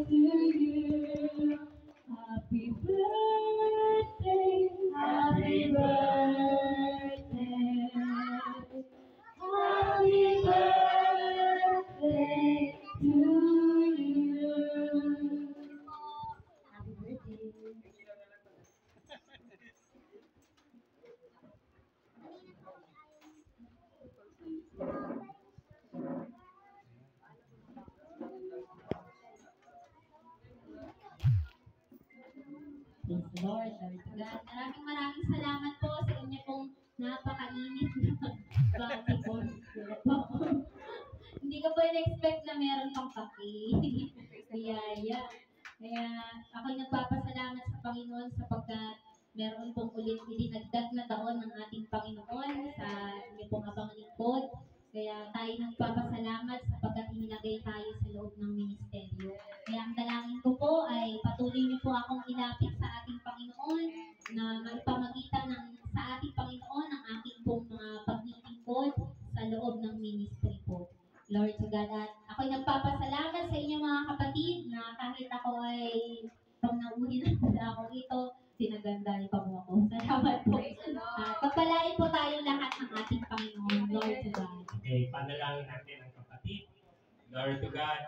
to you. Happy birthday, happy birthday. Happy birthday to you. Happy birthday. Praise the Lord, glory to God. Maraming salamat po sa inyo pong napakainit na batikon. Hindi ko po in-expect na meron pang kape. Biyaya. Kaya ako'y nagpapasalamat sa Panginoon sapagkat meron pong ulit idinagdag na taon ng ating Panginoon sa inyo pong abang lingkod. Kaya tayo nagpapasalamat sapagkat inilagay tayo sa loob ng ministeryo. Kaya ang dalangin ko po ay patuloy niyo po akong ilapit sa ating Panginoon na magpamagitan sa ating Panginoon ang aking pong mga paglilingkod sa loob ng ministry po. Lord to God. At ako'y nagpapasalamat sa inyo mga kapatid na kahit ako ay pag nauwi na ako ito, sinagandahan pa mo ako. Salamat po. Pagpalain po tayo lahat ng ating Panginoon. Lord to God. Okay, panalangin natin ang kapatid. Glory to God.